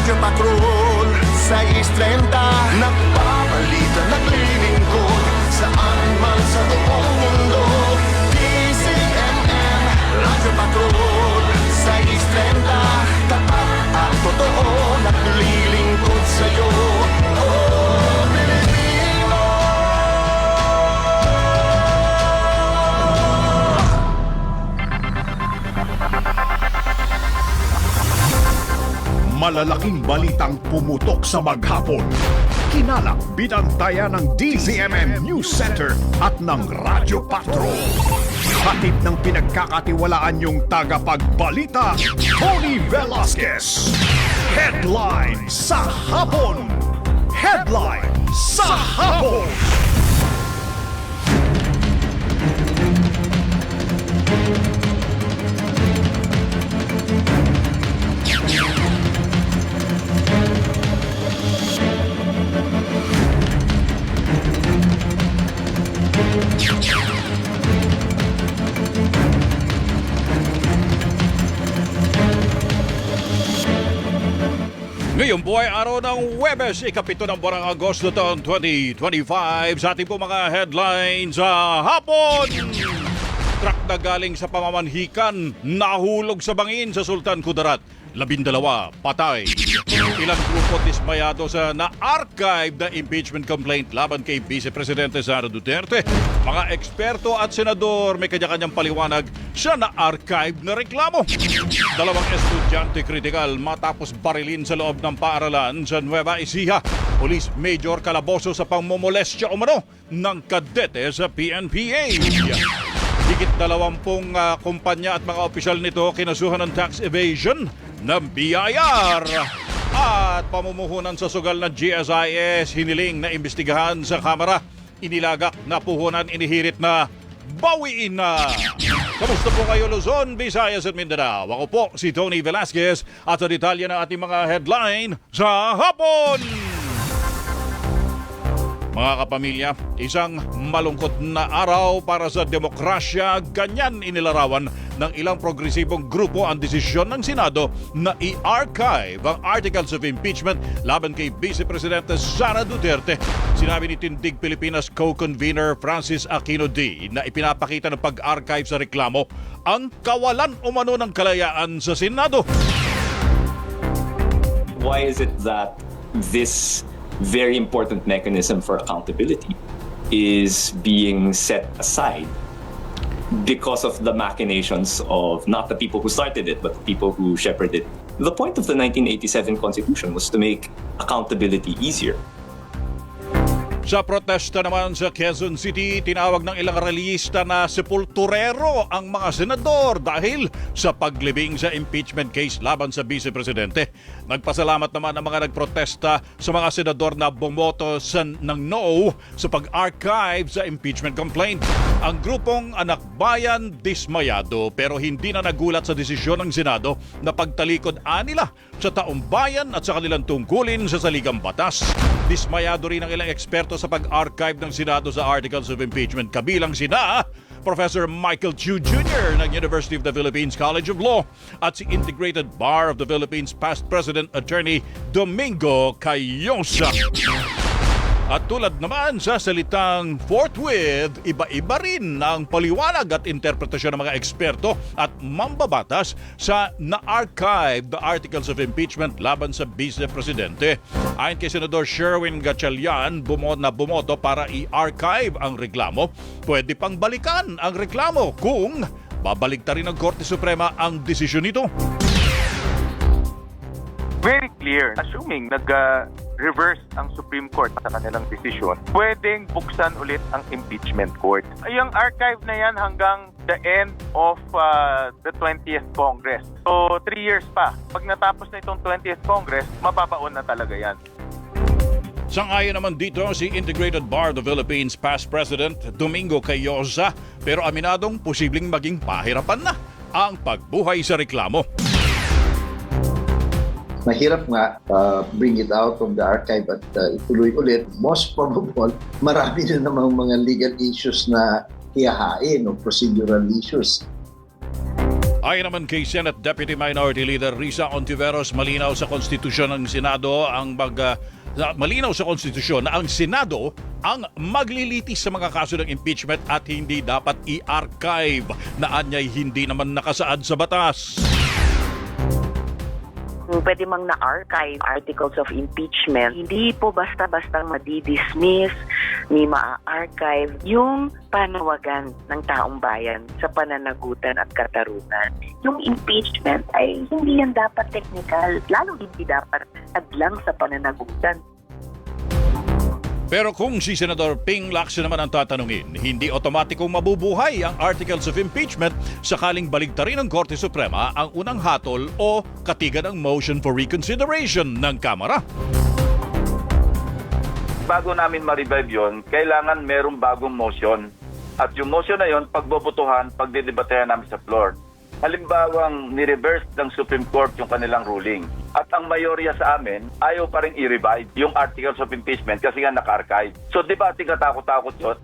Radyo Patrol 6:30. Nagbabalita, naglilingkod saan man sa buong mundo. DZMM Radyo Patrol 6:30. Tapat at totoo, naglilingkod sa'yo. Oh, Pilipino. Malalaking balitang pumutok sa maghapon. Kinalap, binantayan ng DZMM News Center at ng Radyo Patrol. Hatid ng pinagkakatiwalaan yung tagapagbalita, Tony Velasquez. Headline sa hapon. Headline sa hapon. Ngayon po ay araw ng Huwebes, ikapito ng buwan ng Agosto taon 2025. Sa ating po mga headlines sa hapon. Truck na galing sa pamamanhikan, nahulog sa bangin sa Sultan Kudarat. 12 patay. Ilang grupo dismayado sa na-archive na impeachment complaint laban kay Vice Presidente Sara Duterte. Mga eksperto at senador may kanya-kanyang paliwanag sa na-archive na reklamo. 2 estudyante kritikal matapos barilin sa loob ng paaralan sa Nueva Ecija. Police Major kalaboso sa pangmomolestya umano ng kadete sa PNPA. Higit 20 kumpanya at mga opisyal nito kinasuhan ng tax evasion ng BIR. At pamumuhunan sa sugal ng GSIS, hiniling na imbestigahan sa Kamara. Inilagak na puhunan, inihirit na bawiin na. Kamusta po kayo Luzon, Visayas at Mindanao? Ako po si Tony Velasquez at sa detalye ng ating mga headline sa hapon. Mga kapamilya, isang malungkot na araw para sa demokrasya. Ganyan inilarawan ng ilang progresibong grupo ang desisyon ng Senado na i-archive ang Articles of Impeachment laban kay Vice Presidente Sara Duterte. Sinabi ni Tindig Pilipinas Co-Convener Francis Aquino D na ipinapakita ng pag-archive sa reklamo ang kawalan umano ng kalayaan sa Senado. Why is it that this very important mechanism for accountability is being set aside because of the machinations of not the people who started it, but the people who shepherded it? The point of the 1987 Constitution was to make accountability easier. Sa protesta naman sa Quezon City, tinawag ng ilang reliyista na sepulturero ang mga senador dahil sa paglibing sa impeachment case laban sa Vice Presidente. Nagpasalamat naman ang mga nagprotesta sa mga senador na bumoto ng no sa pag-archive sa impeachment complaint. Ang grupong Anak Bayan dismayado pero hindi na nagulat sa desisyon ng Senado na pagtalikod nila sa taong bayan at sa kanilang tungkulin sa saligang batas. Dismayado rin ang ilang eksperto sa pag-archive ng Senado sa Articles of Impeachment, kabilang sina Professor Michael Chu Jr. ng University of the Philippines College of Law at si Integrated Bar of the Philippines past President Attorney Domingo Cayosa. At tulad naman sa salitang forthwith, iba-iba rin ang paliwanag at interpretasyon ng mga eksperto at mambabatas sa na-archive the Articles of Impeachment laban sa Vice Presidente. Ayon kay Senador Sherwin Gatchalian, bumoto para i-archive ang reklamo, pwede pang balikan ang reklamo kung babaligtarin ng Korte Suprema ang desisyon nito. Very clear. Assuming nag-reverse ang Supreme Court sa kanilang decision, pwedeng buksan ulit ang impeachment court. Yung archive na yan hanggang the end of the 20th Congress. So, 3 years pa. Pag natapos na itong 20th Congress, mababaon na talaga yan. Sang-ayon naman dito si Integrated Bar of the Philippines past President Domingo Cayosa, pero aminadong posibleng maging pahirapan na ang pagbuhay sa reklamo. Mahirap nga bring it out from the archive at ituloy ulit. Most probable, marami na namang mga legal issues na hihahain o procedural issues. Ayon naman kay Senate Deputy Minority Leader Risa Ontiveros, malinaw sa konstitusyon ng Senado malinaw sa konstitusyon na ang Senado ang maglilitis sa mga kaso ng impeachment at hindi dapat i-archive na anyay hindi naman nakasaad sa batas. Pwede mang na-archive articles of impeachment. Hindi po basta-basta madidismiss ni ma-archive yung panawagan ng taong bayan sa pananagutan at katarungan. Yung impeachment ay hindi yan dapat technical, lalo hindi dapat adlang sa pananagutan. Pero kung si Senador Ping Lacson naman ang tatanungin, hindi otomatikong mabubuhay ang articles of impeachment sakaling baligtarin ng Korte Suprema ang unang hatol o katigan ng motion for reconsideration ng Kamara. Bago namin ma-revive yun, kailangan merong bagong motion. At yung motion na yun, pagbobotohan, pagdidebatehan namin sa floor. Halimbawang ni-reverse ng Supreme Court yung kanilang ruling. At ang mayorya sa amin, ayaw pa rin i-revive yung articles of impeachment kasi nga naka-archive. So di ba ating katakot-takot yun?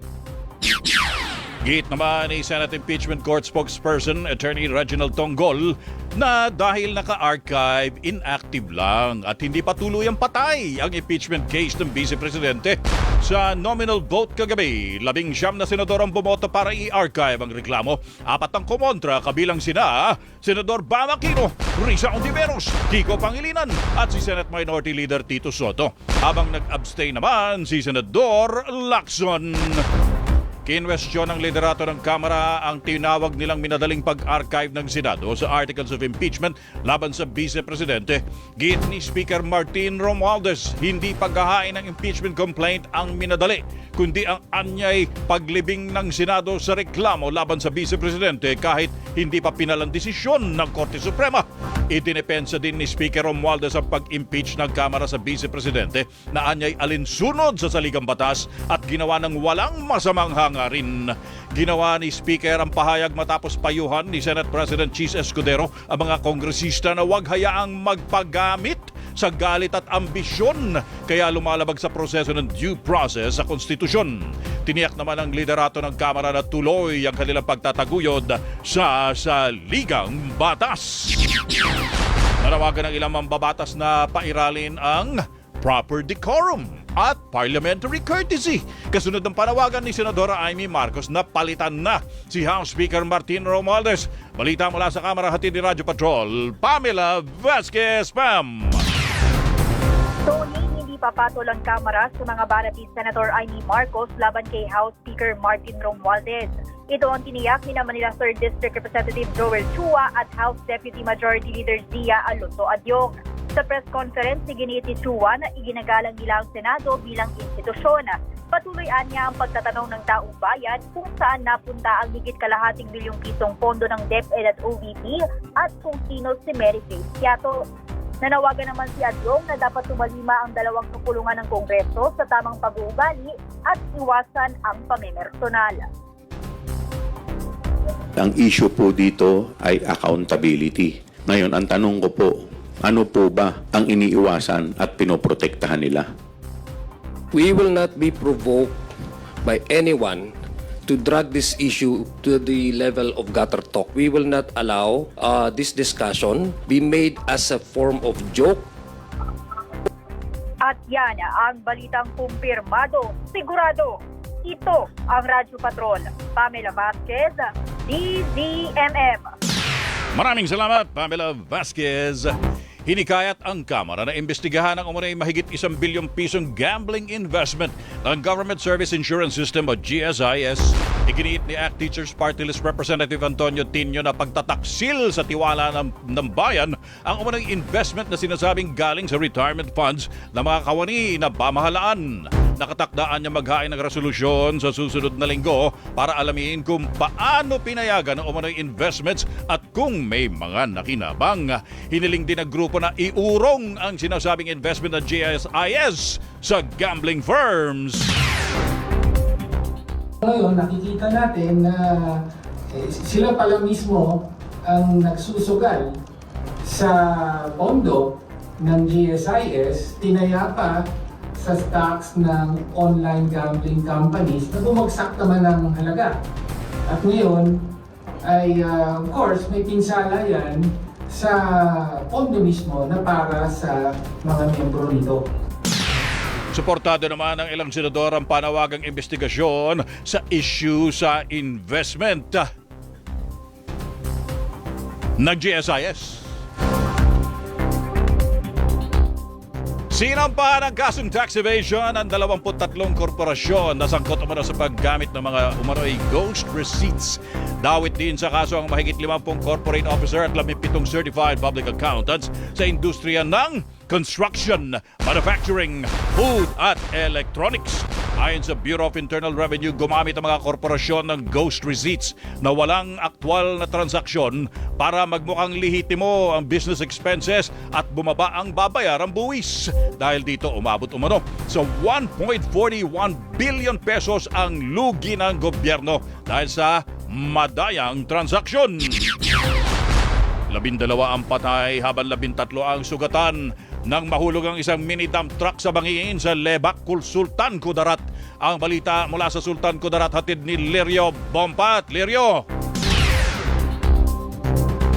Git naman ni Senate Impeachment Court spokesperson Attorney Reginald Tonggol na dahil naka-archive, inactive lang at hindi pa tuluyang patay ang impeachment case ng Vice Presidente. Sa nominal vote kagabi, 19 na senador ang bumoto para i-archive ang reklamo. 4 ang kumontra kabilang sina Senador Bam Aquino, Risa Ontiveros, Kiko Pangilinan at si Senate Minority Leader Tito Soto. Habang nag-abstain naman si Senador Lacson. Kinwestiyon ng liderato ng Kamara ang tinawag nilang minadaling pag-archive ng Senado sa articles of impeachment laban sa Vice Presidente. Git ni Speaker Martin Romualdez, hindi paghahain ng impeachment complaint ang minadali, kundi ang anyay paglibing ng Senado sa reklamo laban sa Vice Presidente kahit hindi pa pinalang desisyon ng Korte Suprema. Idinepensa din ni Speaker Romualdez ang pag-impeach ng Kamara sa Vice Presidente na anyay alinsunod sa saligang batas at ginawa ng walang masamang hangarin. Ginawa ni Speaker ang pahayag matapos payuhan ni Senate President Chis Escudero ang mga kongresista na huwag hayaang magpagamit sa galit at ambisyon kaya lumalabag sa proseso ng due process sa konstitusyon. Tiniyak naman ang liderato ng Kamara na tuloy ang kanilang pagtataguyod sa saligang batas. Nanawagan ng ilang mambabatas na pairalin ang proper decorum at parliamentary courtesy. Kasunod ng panawagan ni Senadora Amy Marcos na palitan na si House Speaker Martin Romualdez. Balita mula sa Kamara, hatid ni Radyo Patrol, Pamela Vasquez, Pam. Tony, hindi papatol ang Kamara sa mga banat ni Senator Amy Marcos laban kay House Speaker Martin Romualdez. Ito ang tiniyak ni Manila 3rd District Representative Joel Chua at House Deputy Majority Leader Zia Alonso Adyong. Sa press conference, iginiit ni Chua na iginagalang nila ang Senado bilang institusyon. Patuloyan niya ang pagtatanong ng taong bayan kung saan napunta ang higit kalahating bilyong pisong pondo ng DepEd at OVP at kung sino si Mary Grace Quiato. Nanawagan naman si Adyong na dapat tumalima ang dalawang kapulungan ng Kongreso sa tamang pag-uugali at iwasan ang pamimersonal. Ang issue po dito ay accountability. Ngayon, ang tanong ko po, ano po ba ang iniiwasan at pinoprotektahan nila? We will not be provoked by anyone to drag this issue to the level of gutter talk. We will not allow this discussion be made as a form of joke. At yan ang balitang kumpirmado, sigurado. Ito ang Radyo Patrol. Pamela Vasquez, DZMM. Maraming salamat, Pamela Vasquez. Hinikayat ang Kamara na imbestigahan ang umunay mahigit 1 bilyong pisong gambling investment ng Government Service Insurance System o GSIS. Iginiit ni ACT Teachers Party List Representative Antonio Tinio na pagtataksil sa tiwala ng bayan ang umunay investment na sinasabing galing sa retirement funds ng mga kawani na pamahalaan. Nakatakdaan niya maghain ng resolusyon sa susunod na linggo para alamin kung paano pinayagan ang umunay investments at kung may mga nakinabang. Hiniling din ng grupo na iurong ang sinasabing investment ng GSIS sa gambling firms. Ngayon, nakikita natin na sila pala mismo ang nagsusugal sa pondo ng GSIS, tinaya pa sa stocks ng online gambling companies na bumagsak naman ng halaga. At ngayon, ay of course may pinsala yan sa pondo mismo na para sa mga miyembro nito. Suportado naman ng ilang senador ang panawagang investigasyon sa issue sa investment ng GSIS. Sinampahan ng kasong tax evasion ang 23 korporasyon na sangkot umano sa paggamit ng mga umano'y ghost receipts. Dawit din sa kaso ang mahigit 50 corporate officer at 17 certified public accountants sa industriya ng construction, manufacturing, food at electronics. Ayon sa Bureau of Internal Revenue, gumamit ang mga korporasyon ng ghost receipts na walang aktwal na transaksyon para magmukhang lehitimo ang business expenses at bumaba ang babayarang buwis. Dahil dito umabot umano sa 1.41 billion pesos ang lugi ng gobyerno dahil sa madayang transaksyon. 12 ang patay habang 13 ang sugatan nang mahulog ang isang mini dump truck sa bangin sa Lebak, Sultan Kudarat. Ang balita mula sa Sultan Kudarat hatid ni Lirio Bompat. Lirio!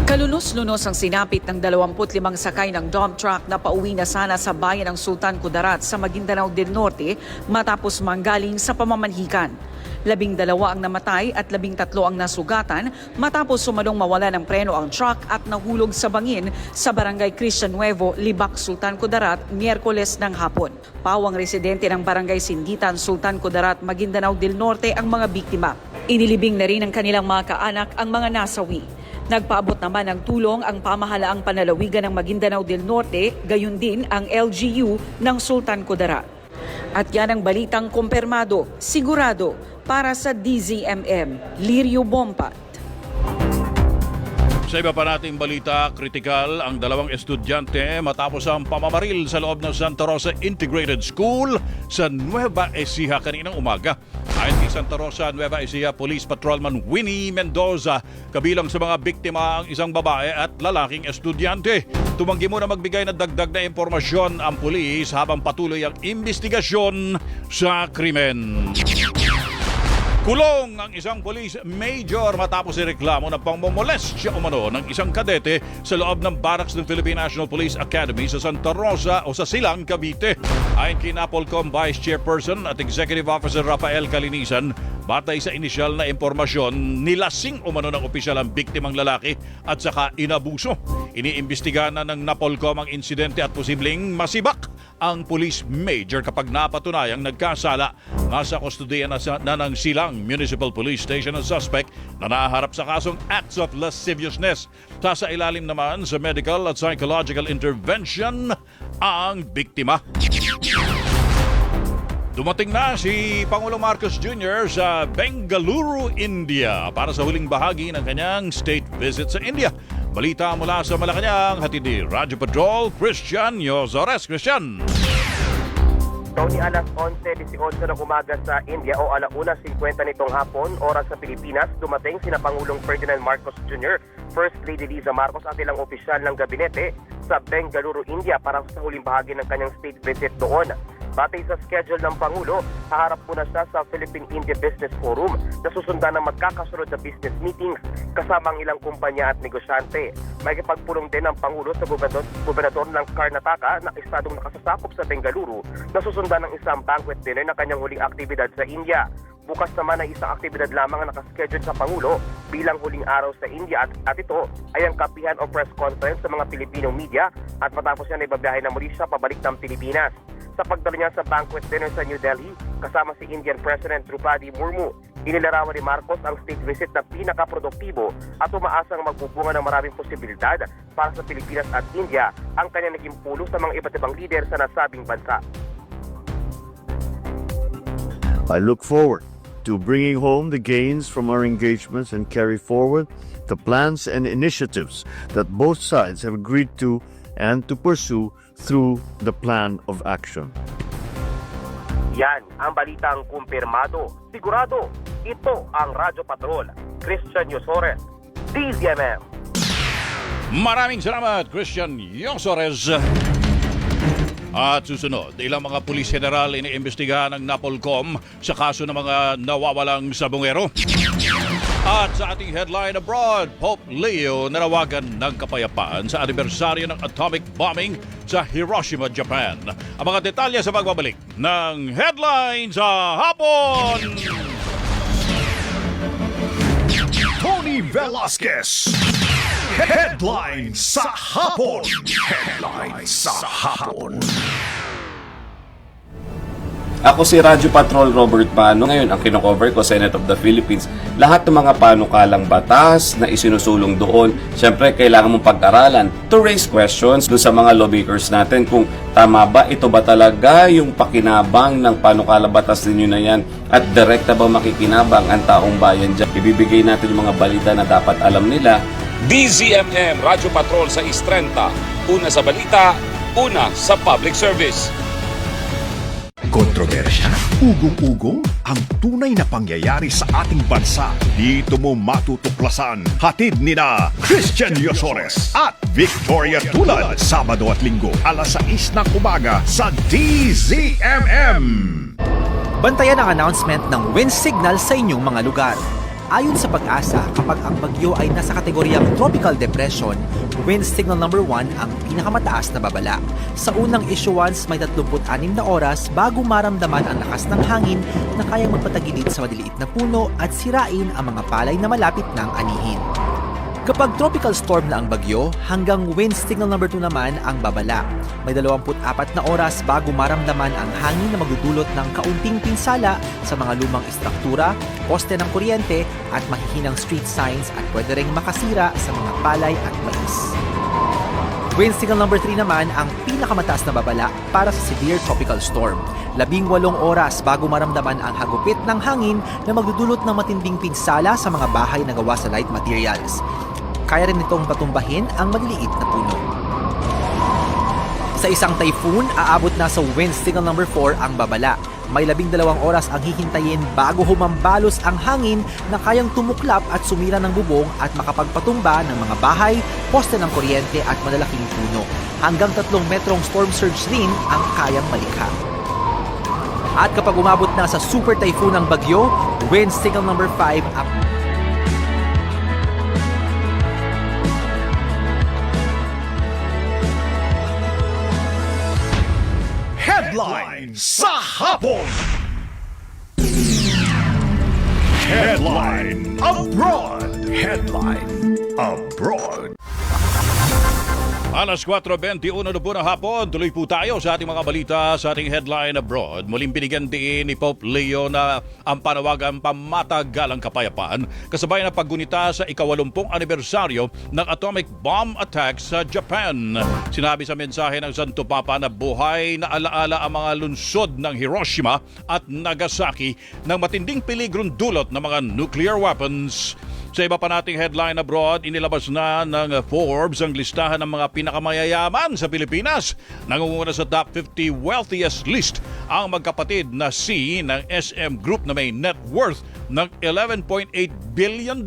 Kalunos-lunos ang sinapit ng 25 sakay ng dump truck na pauwi na sana sa bayan ng Sultan Kudarat sa Maguindanao del Norte matapos manggaling sa pamamanhikan. 12 ang namatay at 13 ang nasugatan matapos sumalong mawala ng preno ang truck at nahulog sa bangin sa Barangay Cristian Nuevo, Libak, Sultan Kudarat, Miyerkules ng hapon. Pawang residente ng Barangay Sinditan, Sultan Kudarat, Maguindanao del Norte ang mga biktima. Inilibing na rin ng kanilang mga kaanak ang mga nasawi. Nagpaabot naman ng tulong ang pamahalaang panlalawigan ng Maguindanao del Norte, gayon din ang LGU ng Sultan Kudarat. At yan ang balitang kumpirmado, sigurado, para sa DZMM, Lirio Bompat. Sa iba pa nating balita, kritikal ang 2 estudyante matapos ang pamamaril sa loob ng Santa Rosa Integrated School sa Nueva Ecija kaninang umaga. Ayon kay Santa Rosa, Nueva Ecija Police Patrolman Winnie Mendoza, kabilang sa mga biktima ang isang babae at lalaking estudyante. Tumanggi muna magbigay ng dagdag na impormasyon ang pulis habang patuloy ang investigasyon sa krimen. Kulong ang isang police major matapos ireklamo ng pangmomolestya umano ng isang kadete sa loob ng barracks ng Philippine National Police Academy sa Santa Rosa o sa Silang, Cavite. Ayon kay NAPOLCOM Vice Chairperson at Executive Officer Rafael Calinisan, batay sa inisyal na impormasyon, nilasing umano ng opisyal ang biktimang lalaki at saka inabuso. Iniimbestigahan na ng NAPOLCOM ang insidente at posibleng masibak ang police major kapag napatunayang nagkasala. Nasa kustudiya na ng Silang Municipal Police Station ang suspect na naharap sa kasong acts of lasciviousness. Sa ilalim naman sa medical at psychological intervention ang biktima. Dumating na si Pangulong Marcos Jr. sa Bengaluru, India para sa huling bahagi ng kanyang state visit sa India. Balita mula sa Malacanang, hatid ni Radyo Patrol, Christian Yosores. Christian! Tony, alas 11:18 ng umaga sa India o 1:50 nitong hapon, oras sa Pilipinas, dumating sina Pangulong Ferdinand Marcos Jr., First Lady Liza Marcos at ilang opisyal ng gabinete sa Bengaluru, India para sa huling bahagi ng kanyang state visit doon. Batay sa schedule ng Pangulo, haharap muna siya sa Philippine-India Business Forum na susundan ng magkakasunod na business meetings kasama ang ilang kumpanya at negosyante. May kipagpulong din ang Pangulo sa gobernador ng Karnataka na estadong nakasasakop sa Bengaluru na susundan ng isang banquet dinner na kanyang huling aktibidad sa India. Bukas naman ay isang aktibidad lamang ang nakaschedule sa Pangulo bilang huling araw sa India at ito ay ang kapihan o press conference sa mga Pilipino media at matapos yan ay babiyahe na muli siya pabalik ng Pilipinas. Sa pagdala niya sa banquet dinner sa New Delhi kasama si Indian President Draupadi Murmu, inilarawan ni Marcos ang state visit na pinakaproduktibo at umaasang magbubunga ng maraming posibilidad para sa Pilipinas at India ang kanyang naging pulo sa mga iba't ibang leader sa nasabing bansa. I look forward to bringing home the gains from our engagements and carry forward the plans and initiatives that both sides have agreed to and to pursue through the plan of action. Yan ang balitang kumpirmado. Sigurado, ito ang Radyo Patrol. Christian Yosores, DZMM. Maraming salamat, Christian Yosores. At susunod, ilang mga pulis general iniimbestigahan ng NAPOLCOM sa kaso ng mga nawawalang sabongero. At sa ating headline abroad, Pope Leo nanawagan ng kapayapaan sa anibersaryo ng atomic bombing sa Hiroshima, Japan. Ang mga detalye sa pagbabalik ng headline sa hapon. Tony Velasquez. Headline sa hapon. Headline sa hapon. Ako si Radyo Patrol Robert Pano. Ngayon ang kinocover ko, Senate of the Philippines. Lahat ng mga panukalang batas na isinusulong doon, syempre kailangan mong pag-aralan to raise questions doon sa mga lawmakers natin kung tama ba, ito ba talaga yung pakinabang ng panukalang batas ninyo na yan at direkta ba makikinabang ang taong bayan dyan. Ibibigay natin yung mga balita na dapat alam nila. DZMM Radyo Patrol sa Istrenta. Una sa balita, una sa public service. Kontrobersya, ugong-ugong, ang tunay na pangyayari sa ating bansa. Dito mo matutuklasan. Hatid ni na Christian Yosores at Victoria Tulad. Sabado at Linggo, alas 6 ng umaga sa DZMM. Bantayan ang announcement ng wind signal sa inyong mga lugar. Ayon sa Pag-asa, kapag ang bagyo ay nasa kategoryang tropical depression, wind signal number 1 ang pinakamataas na babala. Sa unang issuance, may 36 na oras bago maramdaman ang lakas ng hangin na kayang magpatagilid sa maliliit na puno at sirain ang mga palay na malapit ng anihin. Kapag tropical storm na ang bagyo, hanggang wind signal number 2 naman ang babala. May 24 na oras bago maramdaman ang hangin na magdudulot ng kaunting pinsala sa mga lumang istruktura, poste ng kuryente at mahihinang street signs at pwede ring makasira sa mga palay at mais. Wind signal number 3 naman ang pinakamataas na babala para sa severe tropical storm. 18 oras bago maramdaman ang hagupit ng hangin na magdudulot ng matinding pinsala sa mga bahay na gawa sa light materials. Kaya rin itong patumbahin ang maliliit na puno. Sa isang typhoon, aabot na sa wind signal number 4 ang babala. May 12 oras ang hihintayin bago humambalos ang hangin na kayang tumuklap at sumira ng bubong at makapagpatumba ng mga bahay, poste ng kuryente at malalaking puno. Hanggang 3 metrong storm surge rin ang kayang malikha. At kapag umabot na sa super typhoon ng bagyo, wind signal number 5 ang Headline sa hapon. Headline abroad. Headline abroad. Alas 4:21 na po ng hapon, tuloy po tayo sa ating mga balita sa ating headline abroad. Muling binigyan din ni Pope Leo na ang panawagan pamatagalang kapayapaan kasabay ng paggunita sa ika-80 anibersaryo ng atomic bomb attack sa Japan. Sinabi sa mensahe ng Santo Papa na buhay na alaala ang mga lungsod ng Hiroshima at Nagasaki ng matinding peligrong dulot ng mga nuclear weapons. Sa iba pa nating headline abroad, inilabas na ng Forbes ang listahan ng mga pinakamayayaman sa Pilipinas. Nangunguna sa top 50 wealthiest list ang magkapatid na C ng SM Group na may net worth ng $11.8 billion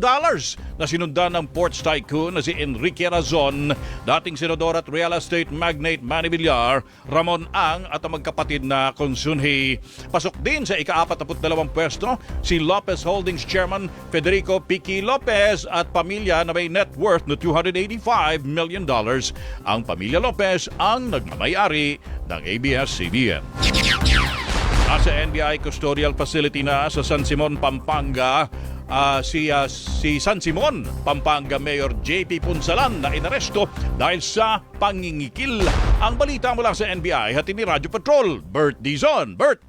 na sinundan ng ports tycoon na si Enrique Razon, dating senador at real estate magnate Manny Villar, Ramon Ang at ang magkapatid na Consunji. Pasok din sa ika-42 pwesto si Lopez Holdings Chairman Federico Piqui Lopez at pamilya na may net worth na $285 million. Ang pamilya Lopez ang nagmamayari ng ABS-CBN. Nasa NBI Custodial Facility na sa San Simon, Pampanga, si San Simon, Pampanga Mayor JP Punsalan na inaresto dahil sa pangingikil. Ang balita mula sa NBI, hatid ni Radyo Patrol, Bert Dizon. Bert!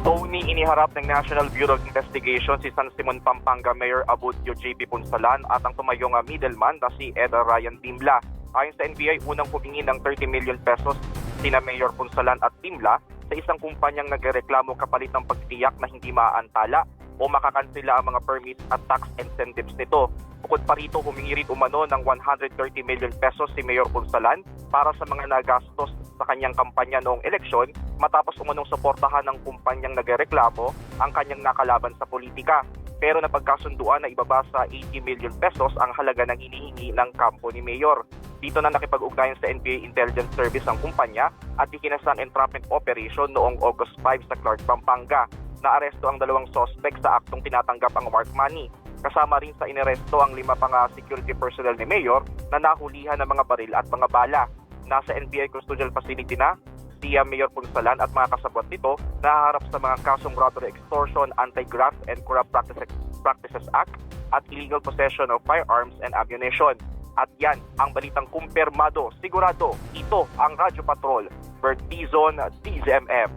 Tony, iniharap ng National Bureau of Investigation si San Simon, Pampanga Mayor Abudio JP Punsalan at ang tumayong middleman na si Ed Ryan Timla. Ayon sa NBI, unang humingi ng 30 million pesos sina Mayor Punsalan at Timla sa isang kumpanyang nagreklamo kapalit ng pagtiyak na hindi maaantala o makakansela ang mga permits at tax incentives nito. Bukod pa rito, humingi rin umano ng 130 million pesos si Mayor Punsalan para sa mga nagastos sa kanyang kampanya noong eleksyon matapos umanong suportahan ng kumpanyang nagreklamo ang kanyang nakalaban sa politika. Pero napagkasunduan na ibaba sa 80 million pesos ang halaga ng hinihingi ng kampo ni Mayor. Dito na nakipag-ugnayan sa NBI Intelligence Service ang kumpanya at ikinasang entrapment operation noong August 5 sa Clark, Pampanga. Naaresto ang 2 sospek sa aktong tinatanggap ang mark money. Kasama rin sa inaresto ang 5 pang security personnel ni Mayor na nahulihan ng mga baril at mga bala. Nasa NBI custodial facility na si Mayor Punsalan at mga kasabwat nito na haharap sa mga kasong robbery, extortion, anti-graft and corrupt practices act at illegal possession of firearms and ammunition. At yan ang balitang kumpirmado. Sigurado, ito ang Radyo Patrol. Bert Dizon, DZMM.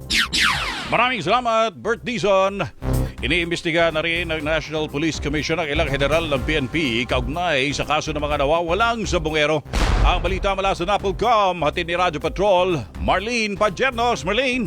Maraming salamat, Bert Dizon. Iniimbestiga na rin ng National Police Commission ang ilang general ng PNP kaugnay sa kaso ng mga nawawalang sabongero. Ang balita mula sa NAPOLCOM, hatid ni Radyo Patrol, Marlene Pajernos. Marlene!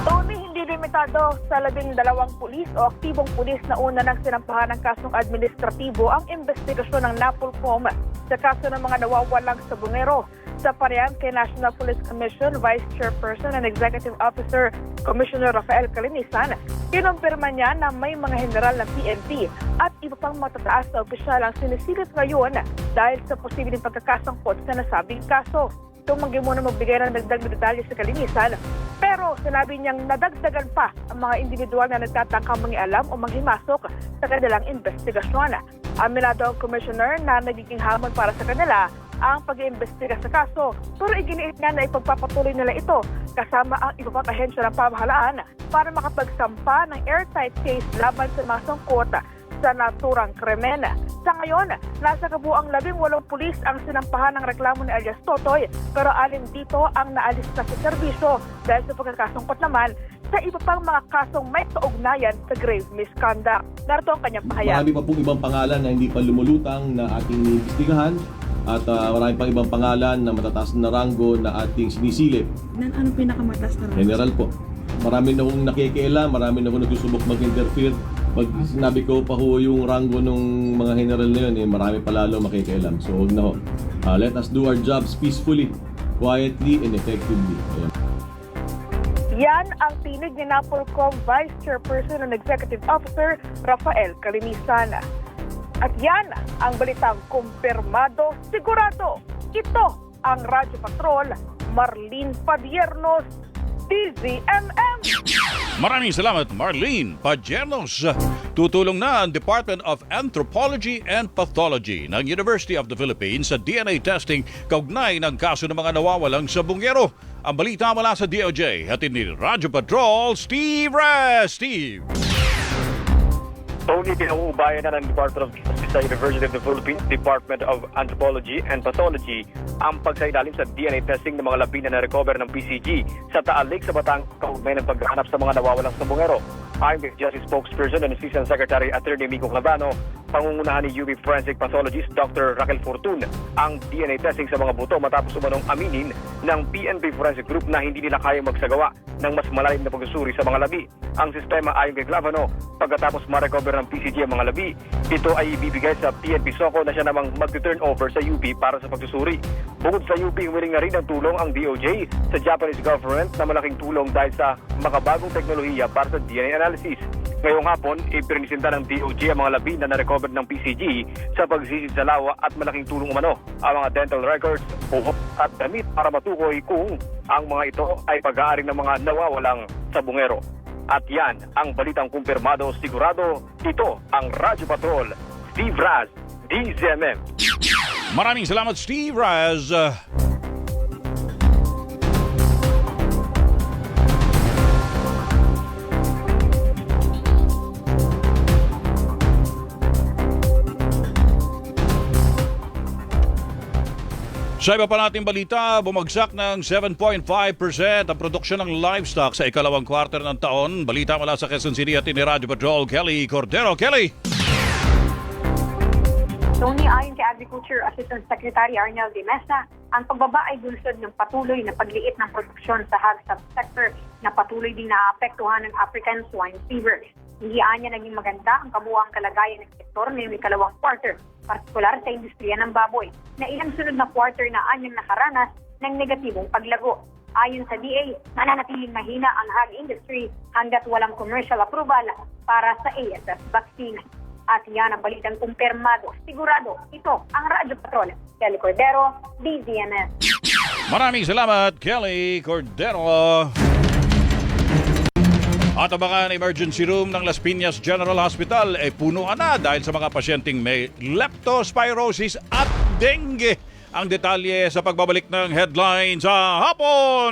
Tony, hindi limitado sa 12 pulis o aktibong pulis na una ng sinampahan ng kasong administratibo ang investigasyon ng NAPOLCOM sa kaso ng mga nawawalang sabongero. Sa parehang kay National Police Commission Vice Chairperson and Executive Officer Commissioner Rafael Calinisan, kinumpirma niya na may mga general ng PNP at iba pang matataas na opisyal ang sinisilip ngayon dahil sa posibleng pagkakasangkot sa nasabing kaso. Tumanggi muna magbigay ng dagdag na detalye sa Calinisan, pero sinabi niyang nadagdagan pa ang mga individual na nagtatangkang mangialam o manghimasok sa kanilang investigasyon. Aminado ang Commissioner na nagiging hamon para sa kanila ang pag-iimbestiga sa kaso, pero iginiit niya na ipagpapatuloy nila ito kasama ang iba pang ahensya ng pamahalaan para makapagsampa ng airtight case laban sa mga sangkot sa naturang krimen. Sa ngayon, nasa kabuang 18 pulis ang sinampahan ng reklamo ni alias Totoy, pero alin dito ang naalis na sa serbisyo dahil sa pagkakasangkot naman sa iba pang mga kasong may kaugnayan sa grave misconduct. Narito ang kanyang pahayag. Marami pa pong ibang pangalan na hindi pa lumulutang na ating iniimbestigahan at marami pang ibang pangalan na matataas na ranggo na ating sinisilip. Ano pinakamataas na ranggo? General po. Marami na akong nakikialam, marami na akong nagsusubok mag-interfere. Pag sinabi ko pa ho yung ranggo ng mga general na yun, marami pa lalo makikialam. So huwag na ho. Let us do our jobs peacefully, quietly, and effectively. Ayan. Yan ang tinig ni NAPOLCOM Vice Chairperson and Executive Officer Rafael Calinisan. At yan ang balitang kumpirmado, sigurado. Ito ang Radyo Patrol, Marlene Pajernos, DZMM. Maraming salamat, Marlene Pajernos. Tutulong na ang Department of Anthropology and Pathology ng University of the Philippines sa DNA testing kaugnay ng kaso ng mga nawawalang sabongero. Ang balita mula sa DOJ, hatid ni Radyo Patrol, Steve Rez. Steve! Tony, pinauubayan na ng Department of Justice sa University of the Philippines Department of Anthropology and Pathology ang pagsailalim sa DNA testing ng mga labi na na-recover ng PCG sa Taal Lake sa Batangas kaugnay ng paghahanap sa mga nawawalang sabongero. Ayon kay Justice Spokesperson and Assistant Secretary Attorney Miko Clavano, pangungunahan ni UP Forensic Pathologist Dr. Raquel Fortun ang DNA testing sa mga buto matapos umanong aminin ng PNP Forensic Group na hindi nila kaya magsagawa ng mas malalim na pagsusuri sa mga labi. Ang sistema ayon kay Clavano, pagkatapos ma-recover ng PCG ang mga labi, ito ay ibibigay sa PNP SOCO na siya namang mag-turn over sa UP para sa pagsusuri. Bukod sa UP, humiling na rin ng tulong ang DOJ sa Japanese government na malaking tulong dahil sa makabagong teknolohiya para sa DNA analysis. Ngayong hapon, ipinisinta ng DOJ ang mga labi na na-recover ng PCG sa pagsisid sa lawa at malaking tulong umano ang mga dental records, buhok at damit para matukoy kung ang mga ito ay pag-aari ng mga nawawalang sabongero. At yan ang balitang kumpirmado, sigurado. Ito ang Radyo Patrol, Steve Raz, DZMM. Maraming salamat, Steve Raz. Sa iba pa nating balita, bumagsak ng 7.5% ang produksyon ng livestock sa ikalawang kwarter ng taon. Balita mula sa Quezon City at ni Radyo Patrol, Kelly Cordero. Kelly! Tony, ayon kay Agriculture Assistant Secretary Arnel de Mesa, ang pagbaba ay dulsod ng patuloy na pagliit ng produksyon sa hog subsector na patuloy din naapektuhan ng African swine fever. Hindi anya naging maganda ang kabuuang kalagayan ng sektor ngayong ikalawang quarter, partikular sa industriya ng baboy, na ilang sunod na quarter na anyang nakaranas ng negatibong paglago. Ayon sa DA, mananatiling mahina ang hog industry hanggat walang commercial approval para sa ASF vaccine. At yan ang balitang kumpirmado, sigurado. Ito ang Radyo Patrol. Kelly Cordero, DZMM. Maraming salamat, Kelly Cordero. At ang mga emergency room ng Las Piñas General Hospital ay punuan na dahil sa mga pasyenteng may leptospirosis at dengue. Ang detalye sa pagbabalik ng headlines sa hapon.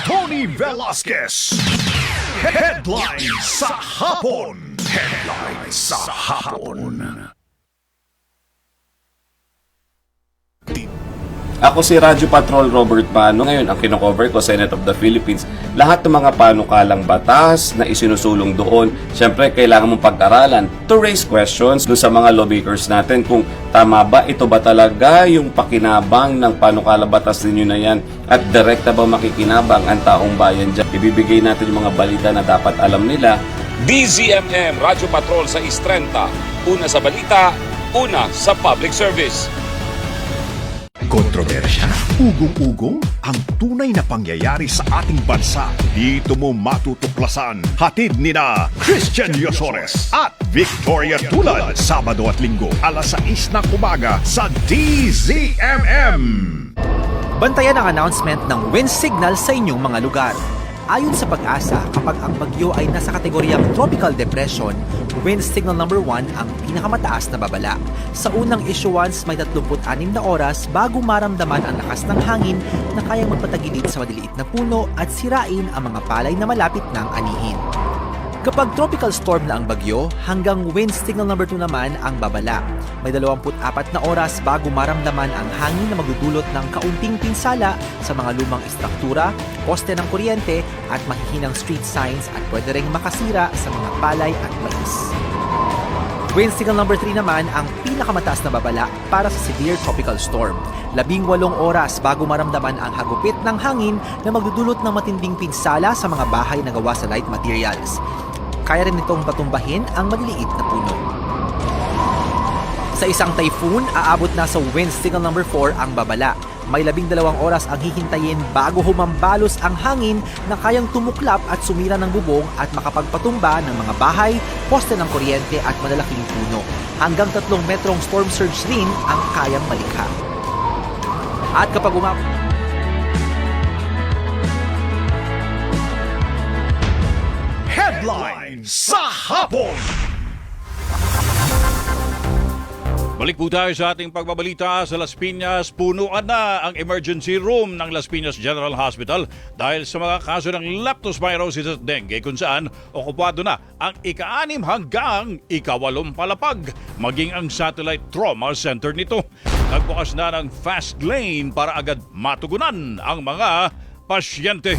Tony Velasquez. Headlines sa hapon. Headlines sa hapon. Ako si Radyo Patrol Robert Bano. Ngayon, ang kinocover ko, Senate of the Philippines. Lahat ng mga panukalang batas na isinusulong doon, syempre kailangan mong pag-aralan to raise questions doon sa mga lawmakers natin kung tama ba, ito ba talaga yung pakinabang ng panukalang batas ninyo na yan at direkta ba makikinabang ang taong bayan dyan. Ibibigay natin yung mga balita na dapat alam nila. DZMM Radyo Patrol sa Istrenta. Una sa balita, una sa public service. Kontrobersya, ugong-ugong, ang tunay na pangyayari sa ating bansa. Dito mo matutuklasan. Hatid ni na Christian Yosores at Victoria Tulad. Sabado at Linggo, alas 6 ng umaga sa DZMM. Bantayan ang announcement ng wind signal sa inyong mga lugar. Ayon sa Pag-asa, kapag ang bagyo ay nasa kategoryang tropical depression, wind signal number 1 ang pinakamataas na babala. Sa unang issuance, may 36 na oras bago maramdaman ang lakas ng hangin na kayang magpatagilid sa maliliit na puno at sirain ang mga palay na malapit ng anihin. Kapag tropical storm na ang bagyo, hanggang wind signal number 2 naman ang babala. May 24 na oras bago maramdaman ang hangin na magdudulot ng kaunting pinsala sa mga lumang istruktura, poste ng kuryente at mahihinang street signs at pwede ring makasira sa mga palay at mais. Wind signal number 3 naman ang pinakamataas na babala para sa severe tropical storm. 18 oras bago maramdaman ang hagupit ng hangin na magdudulot ng matinding pinsala sa mga bahay na gawa sa light materials. Kaya rin itong patumbahin ang maliliit na puno. Sa isang typhoon, aabot na sa wind signal number 4 ang babala. May 12 oras ang hihintayin bago humambalos ang hangin na kayang tumuklap at sumira ng bubong at makapagpatumba ng mga bahay, poste ng kuryente at malalaking puno. Hanggang 3 metrong storm surge rin ang kayang malikha. At kapag Headlines sa hapon. Balik po tayo sa ating pagbabalita sa Las Piñas. Punuan na ang emergency room ng Las Piñas General Hospital dahil sa mga kaso ng leptospirosis at dengue kung saan okupado na ang ika-6 hanggang ika-8 palapag, maging ang satellite trauma center nito. Nagbukas na ng fast lane para agad matugunan ang mga pasyente.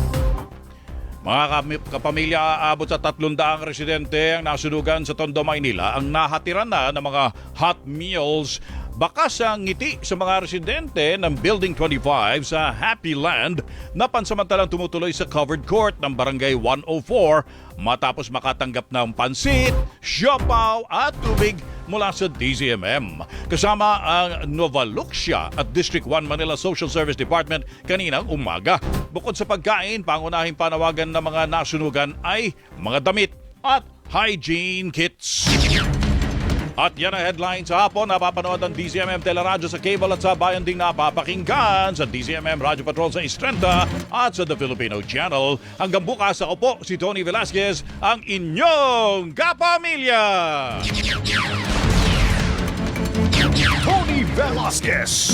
Mga kapamilya, aabot sa 300 residente ang nasunugan sa Tondo, Maynila ang nahatiran na ng mga hot meals. Bakas ang ngiti sa mga residente ng Building 25 sa Happy Land na pansamantalang tumutuloy sa covered court ng Barangay 104 matapos makatanggap ng pansit, siopaw at tubig mula sa DZMM. Kasama ang Nova Lucia at District 1 Manila Social Service Department kaninang umaga. Bukod sa pagkain, pangunahing panawagan ng mga nasunugan ay mga damit at hygiene kits. At yan ang headlines sa hapon. Napapanood ang DZMM Teleradyo sa cable at sa bayan ding napapakinggan sa DZMM Radyo Patrol sa Istrenta at sa The Filipino Channel. Hanggang bukas, ako po si Tony Velasquez, ang inyong kapamilya! Tony Velasquez.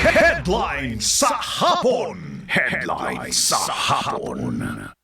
Headlines sa hapon. Headlines sa hapon.